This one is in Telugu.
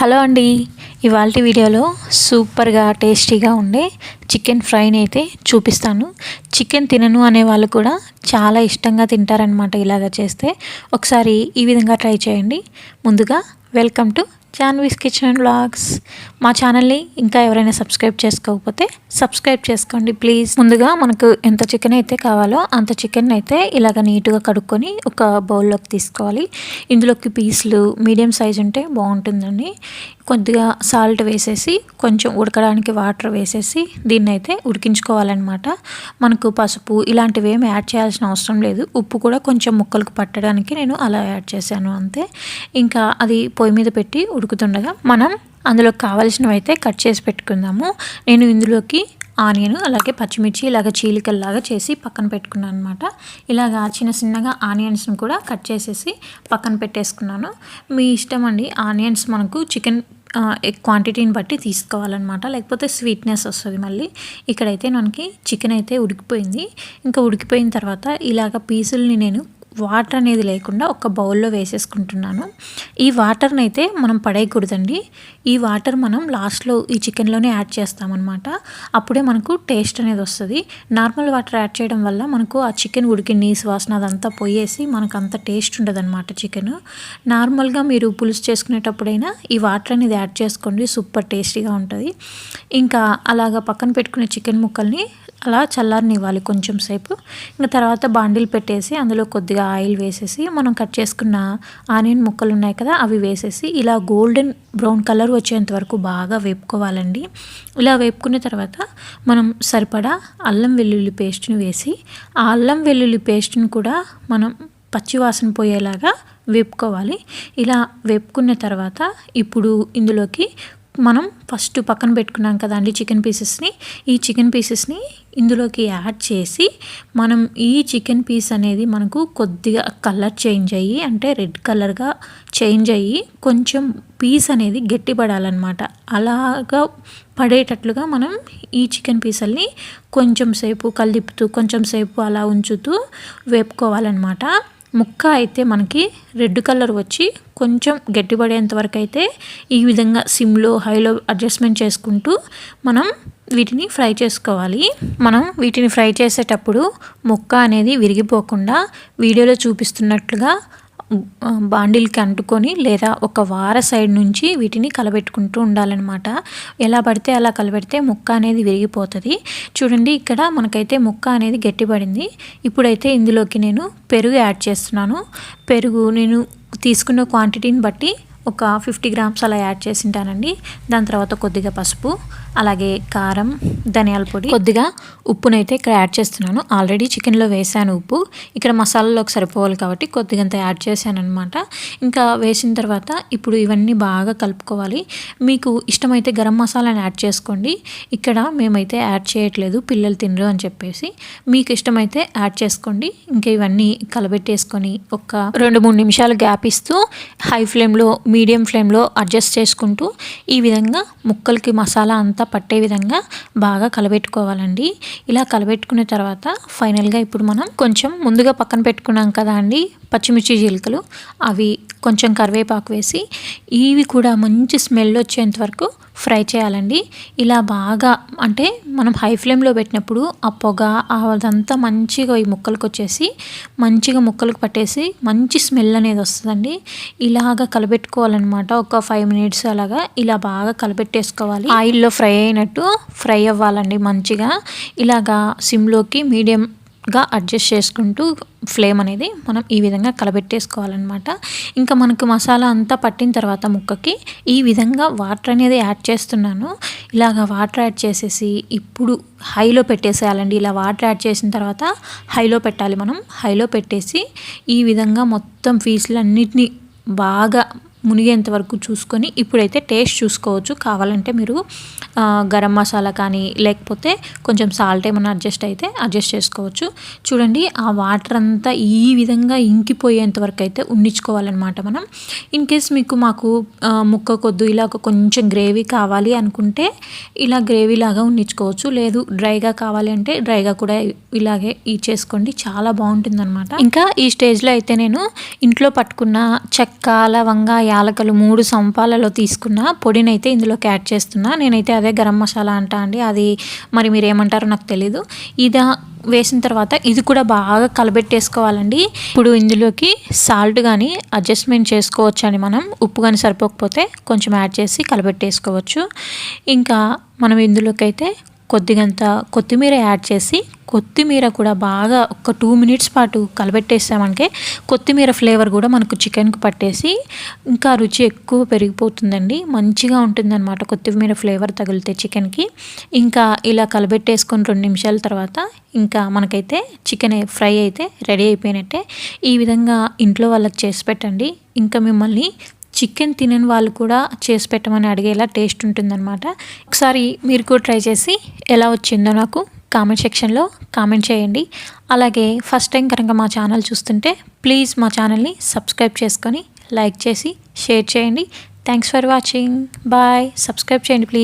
హలో అండి, ఇవాల్టి వీడియోలో సూపర్గా టేస్టీగా ఉండే చికెన్ ఫ్రైని అయితే చూపిస్తాను. చికెన్ తినను అనే వాళ్ళు కూడా చాలా ఇష్టంగా తింటారనమాట ఇలాగ చేస్తే. ఒకసారి ఈ విధంగా ట్రై చేయండి. ముందుగా welcome to Janvi's kitchen and vlogs. మా ఛానల్ని ఇంకా ఎవరైనా సబ్స్క్రైబ్ చేసుకోకపోతే సబ్స్క్రైబ్ చేసుకోండి ప్లీజ్. ముందుగా మనకు ఎంత చికెన్ అయితే కావాలో అంత చికెన్ అయితే ఇలాగ నీట్గా కడుక్కొని ఒక బౌల్లోకి తీసుకోవాలి. ఇందులోకి పీసులు మీడియం సైజ్ ఉంటే బాగుంటుందండి. కొద్దిగా సాల్ట్ వేసేసి కొంచెం ఉడకడానికి వాటర్ వేసేసి దీన్ని అయితే ఉడికించుకోవాలన్నమాట. మనకు పసుపు ఇలాంటివి ఏమి యాడ్ చేయాల్సిన అవసరం లేదు. ఉప్పు కూడా కొంచెం ముక్కలకు పట్టడానికి నేను అలా యాడ్ చేశాను అంతే. ఇంకా అది పొయ్యి మీద పెట్టి ఉడుకుతుండగా మనం అందులో కావాల్సినవి అయితే కట్ చేసి పెట్టుకుందాము. నేను ఇందులోకి ఆనియన్ అలాగే పచ్చిమిర్చి ఇలాగ చీలికల్లాగా చేసి పక్కన పెట్టుకున్నాను అనమాట. ఇలాగా చిన్నగా ఆనియన్స్ని కూడా కట్ చేసేసి పక్కన పెట్టేసుకున్నాను. మీ ఇష్టం అండి. ఆనియన్స్ మనకు చికెన్ క్వాంటిటీని బట్టి తీసుకోవాలన్నమాట, లేకపోతే స్వీట్నెస్ వస్తుంది మళ్ళీ. ఇక్కడైతే మనకి చికెన్ అయితే ఉడికిపోయింది. ఇంకా ఉడికిపోయిన తర్వాత ఇలాగ పీసుల్ని నేను వాటర్ అనేది లేకుండా ఒక బౌల్లో వేసేసుకుంటున్నాను. ఈ వాటర్ని అయితే మనం పడేయకూడదండి. ఈ వాటర్ మనం లాస్ట్లో ఈ చికెన్లోనే యాడ్ చేస్తామన్నమాట. అప్పుడే మనకు టేస్ట్ అనేది వస్తుంది. నార్మల్ వాటర్ యాడ్ చేయడం వల్ల మనకు ఆ చికెన్ ఉడికి నీసు వాసన అదంతా పోయేసి మనకు అంత టేస్ట్ ఉండదు అనమాట చికెన్. నార్మల్గా మీరు పులుసు చేసుకునేటప్పుడైనా ఈ వాటర్ అనేది యాడ్ చేసుకోండి, సూపర్ టేస్టీగా ఉంటుంది. ఇంకా అలాగా పక్కన పెట్టుకునే చికెన్ ముక్కల్ని అలా చల్లారనివ్వాలి కొంచెం సేపు. ఇంకా తర్వాత బాండిల్ పెట్టేసి అందులో కొద్దిగా ఆయిల్ వేసేసి మనం కట్ చేసుకున్న ఆనియన్ ముక్కలు ఉన్నాయి కదా అవి వేసేసి ఇలా గోల్డెన్ బ్రౌన్ కలర్ వచ్చేంత వరకు బాగా వేపుకోవాలండి. ఇలా వేపుకున్న తర్వాత మనం సరిపడా అల్లం వెల్లుల్లి పేస్ట్ని వేసి ఆ అల్లం వెల్లుల్లి పేస్ట్ని కూడా మనం పచ్చివాసన పోయేలాగా వేపుకోవాలి. ఇలా వేపుకున్న తర్వాత ఇప్పుడు ఇందులోకి మనం ఫస్ట్ పక్కన పెట్టుకున్నాం కదా అండి చికెన్ పీసెస్ని. ఈ చికెన్ పీసెస్ని ఇందులోకి యాడ్ చేసి మనం ఈ చికెన్ పీస్ అనేది మనకు కొద్దిగా కలర్ చేంజ్ అయ్యి అంటే రెడ్ కలర్గా చేంజ్ అయ్యి కొంచెం పీస్ అనేది గట్టిపడాలన్నమాట. అలాగా పడేటట్లుగా మనం ఈ చికెన్ పీసుల్ని కొంచెం సేపు కలిపుతూ కొంచెం సేపు అలా ఉంచుతూ వేపుకోవాలన్నమాట. ముక్క అయితే మనకి రెడ్ కలర్ వచ్చి కొంచెం గట్టిపడేంత వరకు అయితే ఈ విధంగా సిమ్లో హైలో అడ్జస్ట్మెంట్ చేసుకుంటూ మనం వీటిని ఫ్రై చేసుకోవాలి. మనం వీటిని ఫ్రై చేసేటప్పుడు ముక్క అనేది విరిగిపోకుండా వీడియోలో చూపిస్తున్నట్లుగా బాండిల్కి అంటుకొని లేదా ఒక వార సైడ్ నుంచి వీటిని కలబెట్టుకుంటూ ఉండాలన్నమాట. ఎలా పడితే అలా కలబెడితే ముక్క అనేది విరిగిపోతుంది. చూడండి ఇక్కడ మనకైతే ముక్క అనేది గట్టిపడింది. ఇప్పుడైతే ఇందులోకి నేను పెరుగు యాడ్ చేస్తున్నాను. పెరుగు నేను తీసుకున్న క్వాంటిటీని బట్టి ఒక 50 గ్రామ్స్ అలా యాడ్ చేసింటానండి. దాని తర్వాత కొద్దిగా పసుపు అలాగే కారం ధనియాల పొడి కొద్దిగా ఉప్పునైతే ఇక్కడ యాడ్ చేస్తున్నాను. ఆల్రెడీ చికెన్లో వేసాను ఉప్పు. ఇక్కడ మసాలాలోకి సరిపోవాలి కాబట్టి కొద్దిగంత యాడ్ చేశాను అనమాట. ఇంకా వేసిన తర్వాత ఇప్పుడు ఇవన్నీ బాగా కలుపుకోవాలి. మీకు ఇష్టమైతే గరం మసాలాని యాడ్ చేసుకోండి. ఇక్కడ మేమైతే యాడ్ చేయట్లేదు, పిల్లలు తినరు అని చెప్పేసి. మీకు ఇష్టమైతే యాడ్ చేసుకోండి. ఇంకా ఇవన్నీ కలబెట్టేసుకొని ఒక 2-3 నిమిషాలు గ్యాప్ ఇస్తూ హై ఫ్లేమ్లో మీడియం ఫ్లేమ్లో అడ్జస్ట్ చేసుకుంటూ ఈ విధంగా ముక్కలకి మసాలా అంతా పట్టే విధంగా బాగా కలబెట్టుకోవాలండి. ఇలా కలబెట్టుకున్న తర్వాత ఫైనల్గా ఇప్పుడు మనం కొంచెం ముందుగా పక్కన పెట్టుకున్నాం కదా అండి పచ్చిమిర్చి జీలకలు, అవి కొంచెం కరివేపాకు వేసి ఇవి కూడా మంచి స్మెల్ వచ్చేంత వరకు ఫ్రై చేయాలండి. ఇలా బాగా అంటే మనం హై ఫ్లేమ్లో పెట్టినప్పుడు ఆ పొగ అదంతా మంచిగా ఈ ముక్కలకు వచ్చేసి మంచిగా ముక్కలకు పట్టేసి మంచి స్మెల్ అనేది వస్తుందండి. ఇలాగా కలబెట్టుకోవాలన్నమాట. ఒక 5 మినిట్స్ అలాగా ఇలా బాగా కలబెట్టేసుకోవాలి. ఆయిల్లో ఫ్రై అయినట్టు ఫ్రై అవ్వాలండి మంచిగా. ఇలాగా సిమ్లోకి మీడియంగా అడ్జస్ట్ చేసుకుంటూ ఫ్లేమ్ అనేది మనం ఈ విధంగా కలబెట్టేసుకోవాలన్నమాట. ఇంకా మనకు మసాలా అంతా పట్టిన తర్వాత ముక్కకి ఈ విధంగా వాటర్ అనేది యాడ్ చేస్తున్నాను. ఇలాగ వాటర్ యాడ్ చేసేసి ఇప్పుడు హైలో పెట్టేసేయాలండి. ఇలా వాటర్ యాడ్ చేసిన తర్వాత హైలో పెట్టాలి. మనం హైలో పెట్టేసి ఈ విధంగా మొత్తం పీసులు అన్నిటినీ బాగా మునిగేంత వరకు చూసుకొని ఇప్పుడైతే టేస్ట్ చూసుకోవచ్చు. కావాలంటే మీరు గరం మసాలా కానీ లేకపోతే కొంచెం సాల్ట్ ఏమైనా అడ్జస్ట్ చేసుకోవచ్చు. చూడండి ఆ వాటర్ అంతా ఈ విధంగా ఇంకిపోయేంత వరకు అయితే ఉండించుకోవాలన్నమాట మనం. ఇన్ కేస్ మాకు ముక్క కొద్దు ఇలా కొంచెం గ్రేవీ కావాలి అనుకుంటే ఇలా గ్రేవీ లాగా ఉండించుకోవచ్చు. లేదు డ్రైగా కావాలి అంటే డ్రైగా కూడా ఇలాగే చేసుకోండి, చాలా బాగుంటుంది అనమాట. ఇంకా ఈ స్టేజ్లో అయితే నేను ఇంట్లో పట్టుకున్న చెక్క లవంగా యాలకలు 3 సంపాలలో తీసుకున్న పొడినైతే ఇందులోకి యాడ్ చేస్తున్నా. నేనైతే అదే గరం మసాలా అంటా అండి, అది మరి మీరు ఏమంటారో నాకు తెలీదు. ఇది వేసిన తర్వాత ఇది కూడా బాగా కలబెట్టేసుకోవాలండి. ఇప్పుడు ఇందులోకి సాల్ట్ కానీ అడ్జస్ట్మెంట్ చేసుకోవచ్చండి. మనం ఉప్పు కానీ సరిపోకపోతే కొంచెం యాడ్ చేసి కలబెట్టేసుకోవచ్చు. ఇంకా మనం ఇందులోకి అయితే కొద్దిగంత కొత్తిమీర యాడ్ చేసి, కొత్తిమీర కూడా బాగా ఒక 2 మినిట్స్ పాటు కలబెట్టేసామంటే కొత్తిమీర ఫ్లేవర్ కూడా మనకు చికెన్కి పట్టేసి ఇంకా రుచి ఎక్కువ పెరిగిపోతుందండి. మంచిగా ఉంటుందన్నమాట కొత్తిమీర ఫ్లేవర్ తగిలితే చికెన్కి. ఇంకా ఇలా కలబెట్టేసుకొని 2 నిమిషాల తర్వాత ఇంకా మనకైతే చికెన్ ఫ్రై అయితే రెడీ అయిపోయినట్టే. ఈ విధంగా ఇంట్లో వాళ్ళకి చేసి పెట్టండి. ఇంకా మిమ్మల్ని చికెన్ తినని వాళ్ళు కూడా చేసి పెట్టమని అడిగేలా టేస్ట్ ఉంటుందన్నమాట. ఒకసారి మీరు కూడా ట్రై చేసి ఎలా వచ్చిందో నాకు కామెంట్ సెక్షన్లో కామెంట్ చేయండి. అలాగే ఫస్ట్ టైం కనుక మా ఛానల్ చూస్తుంటే ప్లీజ్ మా ఛానల్ని సబ్స్క్రైబ్ చేసుకొని లైక్ చేసి షేర్ చేయండి. Thanks for watching. Bye. Subscribe చేయండి ప్లీజ్.